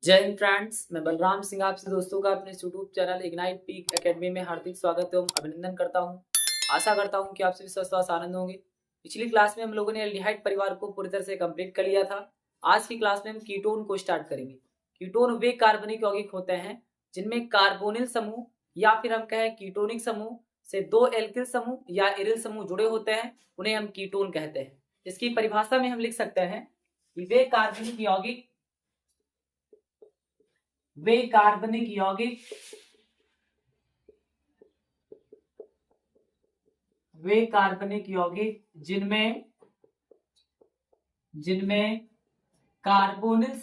जय हिंद फ्रेंड्स, मैं बलराम सिंह आपसे दोस्तों का अपने YouTube channel ignite peak academy में हार्दिक स्वागत एवं अभिनंदन करता हूं। आशा करता हूं कि आप सभी स्वस्थ आनंद होंगे। पिछली क्लास में हम लोगों ने एल्डिहाइड परिवार को पूरी तरह से कंप्लीट कर लिया था। आज की क्लास में हम कीटोन को स्टार्ट करेंगे। कीटोन वे कार्बनिक यौगिक होते हैं जिनमें कार्बोनिल समूह या फिर हम कहें कीटोनिक समूह से दो एल्किल समूह या एरिल समूह जुड़े होते हैं, उन्हें हम कीटोन कहते हैं। इसकी परिभाषा में हम लिख सकते हैं कि वे कार्बनिक यौगिक वे कार्बनिक यौगिक जिनमें कार्बोनिल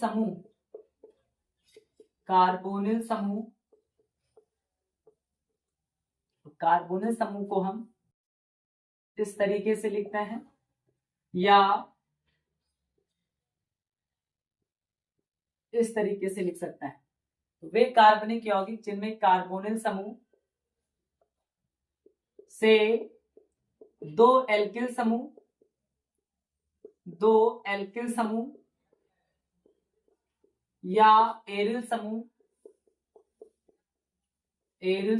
समूह को हम इस तरीके से लिखते हैं या इस तरीके से लिख सकते हैं। तो वे कार्बनिक यौगिक जिनमें कार्बोनिल समूह से दो एल्किल समूह या एरिल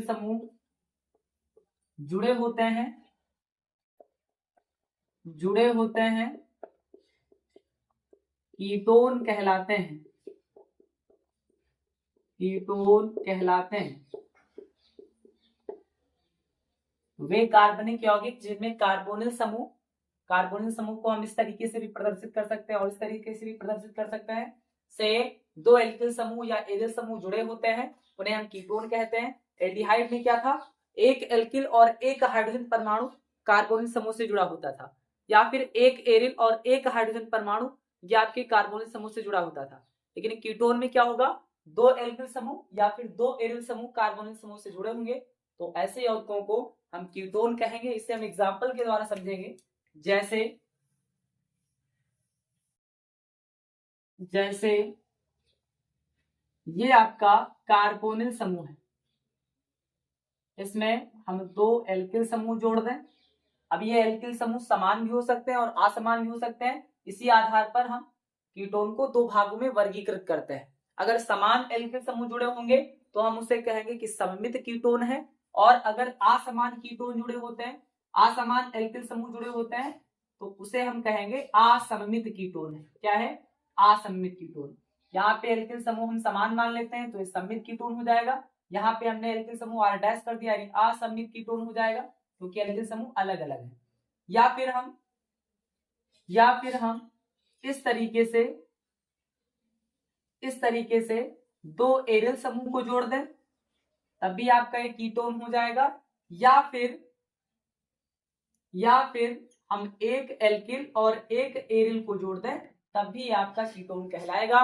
समूह जुड़े होते हैं कीटोन कहलाते हैं। वे कार्बनिक यौगिक जिनमें कार्बोनिल समूह को हम इस तरीके से भी प्रदर्शित कर सकते हैं और इस तरीके से भी प्रदर्शित कर सकते हैं से दो एल्किल समूह या एरिल समूह जुड़े होते हैं, उन्हें हम कीटोन कहते हैं। एल्डिहाइड में क्या था, एक एल्किल और एक हाइड्रोजन परमाणु कार्बोनिल समूह से जुड़ा होता था, या फिर एक एरिल और एक हाइड्रोजन परमाणु या आपके कार्बोनिल समूह से जुड़ा होता था। लेकिन कीटोन में क्या होगा, दो एल्किल समूह या फिर दो एरिल समूह कार्बोनिल समूह से जुड़े होंगे, तो ऐसे यौगिकों को हम कीटोन कहेंगे। इसे हम एग्जाम्पल के द्वारा समझेंगे। जैसे ये आपका कार्बोनिल समूह है, इसमें हम दो एल्किल समूह जोड़ दें। अब ये एल्किल समूह समान भी हो सकते हैं और असमान भी हो सकते हैं। इसी आधार पर हम कीटोन को दो भागों में वर्गीकृत करते हैं। अगर समान एल्किल समूह जुड़े होंगे तो हम उसे कहेंगे कि सममित कीटोन है, और अगर असमान कीटोन जुड़े होते हैं, असमान एल्किल समूह जुड़े होते हैं, तो उसे हम कहेंगे असममित कीटोन है। क्या है? असममित कीटोन। यहाँ पे एल्किल समूह हम समान मान लेते हैं तो ये सममित कीटोन हो जाएगा। यहाँ पे हमने एल्किल समूह R डैश कर दिया, असममित कीटोन हो जाएगा क्योंकि एल्किल समूह अलग अलग है। या फिर हम इस तरीके से दो एरिल समूह को जोड़ दें, तब भी आपका एक कीटोन हो जाएगा। या फिर हम एक एल्किल और एक एरिल को जोड़ दें, तब भी आपका कीटोन कहलाएगा।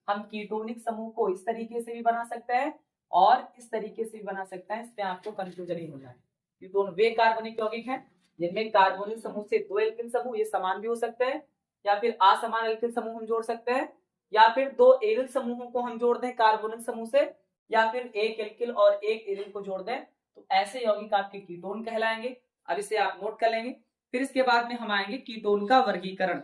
हम कीटोनिक समूह को इस तरीके से भी बना सकते हैं और इस तरीके से भी बना सकते हैं, इसमें आपको कंफ्यूजन ही हो जाए। कीटोन वे कार्बनिक यौगिक हैं जिनमें कार्बोनिल समूह से दो एल्किल समूह, ये समान भी हो सकते हैं, या फिर असमान एल्किल समूह हम जोड़ सकते हैं, या फिर दो एरिल समूहों को हम जोड़ दें कार्बोनिल समूह से, या फिर एक एल्किल और एक एरिल को जोड़ दें, तो ऐसे यौगिक आपके कीटोन कहलाएंगे। अब इसे आप नोट कर लेंगे। फिर इसके बाद में हम आएंगे कीटोन का वर्गीकरण।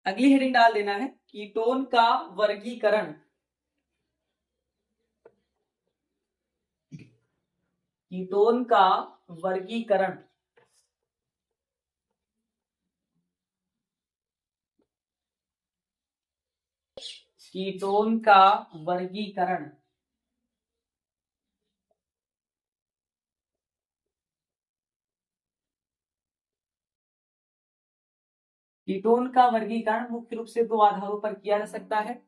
अगली हेडिंग डाल देना है कीटोन का वर्गीकरण। कीटोन का वर्गीकरण। कीटोन का वर्गीकरण। कीटोन का वर्गीकरण मुख्य रूप से दो आधारों पर किया जा सकता है।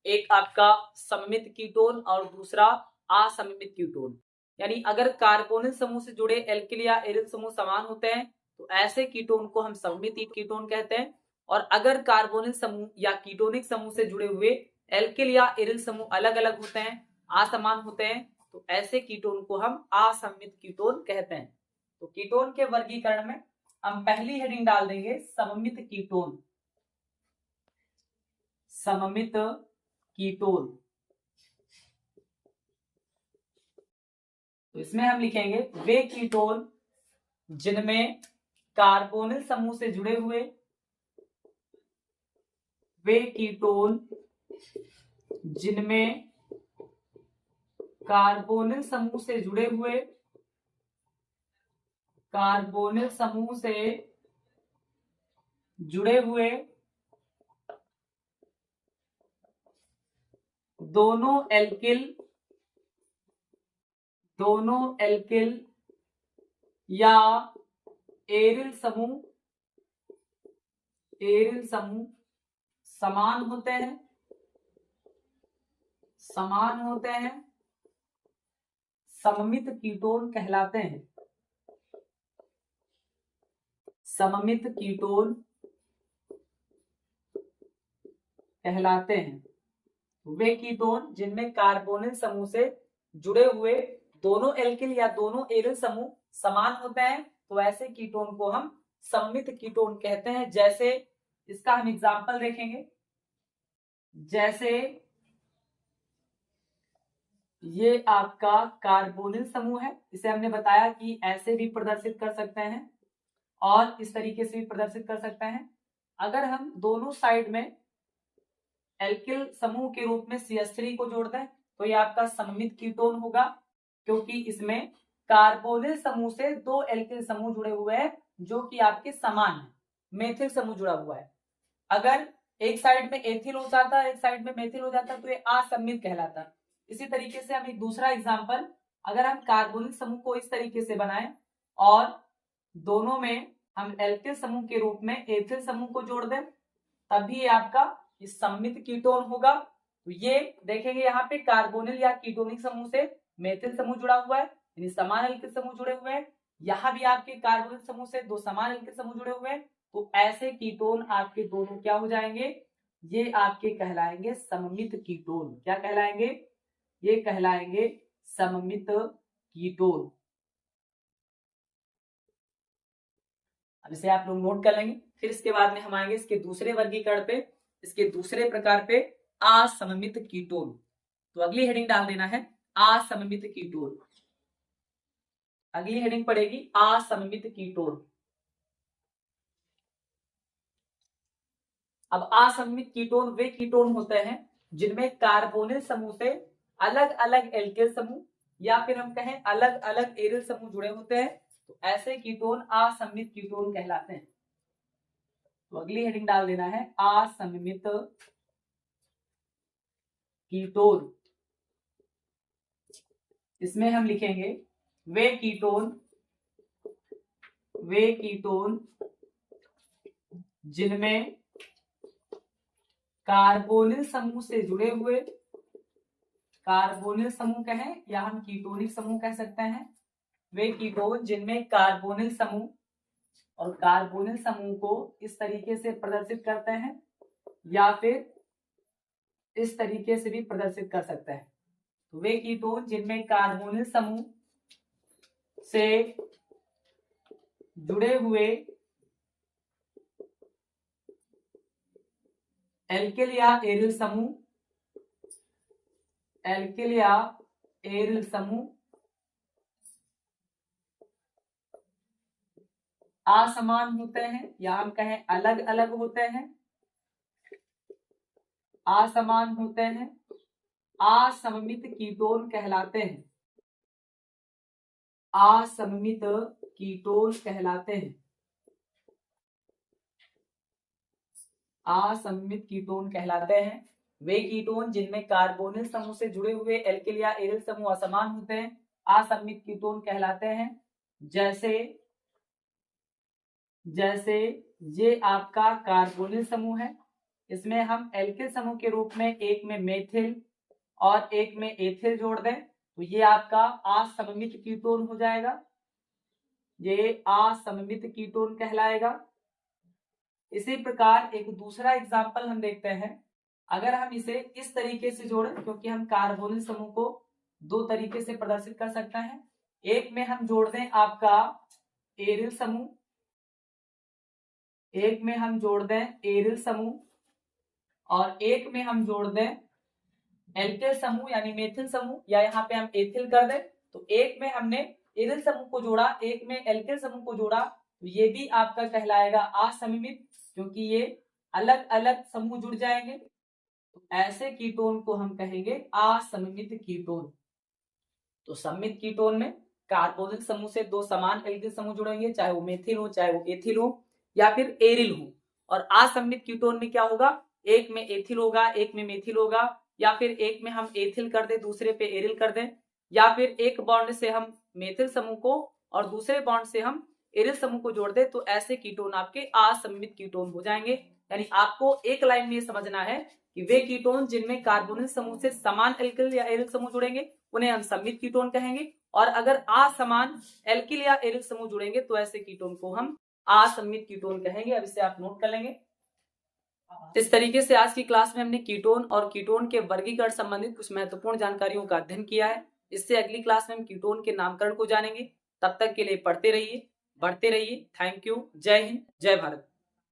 एक आपका सममित कीटोन और दूसरा असममित कीटोन। यानी अगर कार्बोनिल समूह से जुड़े एल्किल या एरिल समूह समान होते हैं तो ऐसे कीटोन को हम सममित कीटोन कहते हैं, और अगर कार्बोनिल समूह या कीटोनिक समूह से जुड़े हुए एल्किल या एरिल समूह अलग अलग होते हैं, असमान होते हैं, तो ऐसे कीटोन को हम असममित कीटोन कहते हैं। तो कीटोन के वर्गीकरण में हम पहली हेडिंग डाल देंगे सममित कीटोन। सममित कीटोन। तो इसमें हम लिखेंगे वे कीटोन जिनमें कार्बोनिल समूह से जुड़े हुए, वे कीटोन जिनमें कार्बोनिल समूह से जुड़े हुए, कार्बोनिल समूह से जुड़े हुए दोनों एल्किल या एरिल समूह समान होते हैं, सममित कीटोन कहलाते हैं। सममित कीटोन कहलाते हैं वे कीटोन जिनमें कार्बोनिल समूह से जुड़े हुए दोनों एल्किल या दोनों एरिल समूह समान होते हैं, तो ऐसे कीटोन को हम सममित कीटोन कहते हैं। जैसे इसका हम एग्जांपल देखेंगे, जैसे ये आपका कार्बोनिल समूह है, इसे हमने बताया कि ऐसे भी प्रदर्शित कर सकते हैं और इस तरीके से भी प्रदर्शित कर सकते हैं। अगर हम दोनों साइड में एल्किल समूह के रूप में CH3 को जोड़ दें तो ये आपका सममित कीटोन होगा, क्योंकि इसमें कार्बोनिल समूह से दो एल्किल समूह जुड़े हुए हैं जो कि आपके समान है, मेथिल समूह जुड़ा हुआ है। अगर एक साइड में एथिल हो जाता है, एक साइड में मेथिल हो जाता तो ये असममित कहलाता। इसी तरीके से हम एक दूसरा एग्जांपल, अगर हम कार्बोनिल समूह को इस तरीके से बनाएं और दोनों में हम एल्किल समूह के रूप में एथिल समूह को जोड़ दें, तभी ये आपका इस सममित कीटोन होगा। तो ये देखेंगे यहाँ पे कार्बोनिल या कीटोनिक समूह से मेथिल समूह जुड़ा हुआ है, यानी समान एल्किल समूह जुड़े हुए हैं। यहाँ भी आपके कार्बोनिल समूह से दो समान एल्किल समूह जुड़े हुए हैं, तो ऐसे कीटोन आपके दोनों क्या हो जाएंगे, ये आपके कहलाएंगे सममित कीटोन। क्या कहलाएंगे, ये कहलाएंगे सममित कीटोन। अब इसे आप लोग नोट कर लेंगे। फिर इसके बाद में हम आएंगे इसके दूसरे वर्गीकरण पे, इसके दूसरे प्रकार पे, असममित कीटोन। तो अगली हेडिंग डाल देना है असममित कीटोन। अगली हेडिंग पड़ेगी असममित कीटोन। अब असममित कीटोन वे कीटोन होते हैं जिनमें कार्बोनिल समूह से अलग अलग एल्किल समूह या फिर हम कहें अलग अलग एरिल समूह जुड़े होते हैं, तो ऐसे कीटोन असममित कीटोन कहलाते हैं। तो अगली हेडिंग डाल देना है असममित कीटोन। इसमें हम लिखेंगे वे कीटोन जिनमें कार्बोनिल समूह से जुड़े हुए, कार्बोनिल समूह कहें या हम कीटोनिक समूह कह सकते हैं, वे कीटोन जिनमें कार्बोनिल समूह और कार्बोनिल समूह को इस तरीके से प्रदर्शित करते हैं या फिर इस तरीके से भी प्रदर्शित कर सकते हैं। तो वे कीटोन जिनमें कार्बोनिल समूह से जुड़े हुए एल्किल या एरिल समूह असमान होते हैं या हम कहें अलग अलग होते हैं, असमान होते हैं, असममित कीटोन कहलाते हैं। असममित कीटोन कहलाते हैं। असममित कीटोन कहलाते हैं वे कीटोन जिनमें कार्बोनिल समूह से जुड़े हुए एल्किल या एरिल समूह असमान होते हैं, असममित कीटोन कहलाते हैं। जैसे ये आपका कार्बोनिल समूह है, इसमें हम एल्किल समूह के रूप में एक में मेथिल और एक में एथिल जोड़ दें तो ये आपका असममित कीटोन हो जाएगा, ये असममित कीटोन कहलाएगा। इसी प्रकार एक दूसरा एग्जाम्पल हम देखते हैं, अगर हम इसे इस तरीके से जोड़ें, क्योंकि हम कार्बोनिल समूह को दो तरीके से प्रदर्शित कर सकते हैं, एक में हम जोड़ दें आपका एरिल समूह, एक में हम जोड़ दें एरिल समूह और एक में हम जोड़ दें एल्किल समूह यानी मेथिल समूह, या यहाँ पे हम एथिल कर दें, तो एक में हमने एरिल समूह को जोड़ा, एक में एल्किल समूह को जोड़ा, तो ये भी आपका कहलाएगा असममित, क्योंकि ये अलग अलग समूह जुड़ जाएंगे। तो ऐसे कीटोन को हम कहेंगे असममित कीटोन। तो सममित कीटोन में कार्बोनिल समूह से दो समान एल्किल समूह जुड़ेंगे, चाहे वो मेथिल हो, चाहे वो एथिल हो, या फिर एरिल हो। और असममित कीटोन में क्या होगा, एक में एथिल होगा, एक में मेथिल होगा, या फिर एक में हम एथिल कर दें, दूसरे पे एरिल कर दें, या फिर एक बॉन्ड से हम मेथिल समूह को और दूसरे बॉन्ड से हम एरिल समूह को जोड़ दें, तो ऐसे कीटोन आपके असममित कीटोन हो जाएंगे। यानी आपको एक लाइन में ये समझना है कि वे कीटोन जिनमें कार्बोनिल समूह से समान एल्किल या एरिल समूह जुड़ेंगे उन्हें हम सममित कीटोन कहेंगे, और अगर असमान एल्किल या एरिल समूह जुड़ेंगे तो ऐसे कीटोन को हम असममित कीटोन कहेंगे। अब इसे आप नोट कर लेंगे। इस तरीके से आज की क्लास में हमने कीटोन और कीटोन के वर्गीकरण संबंधित कुछ महत्वपूर्ण जानकारियों का अध्ययन किया है। इससे अगली क्लास में हम कीटोन के नामकरण को जानेंगे। तब तक के लिए पढ़ते रहिए, बढ़ते रहिए। Thank you. जय हिंद, जय भारत।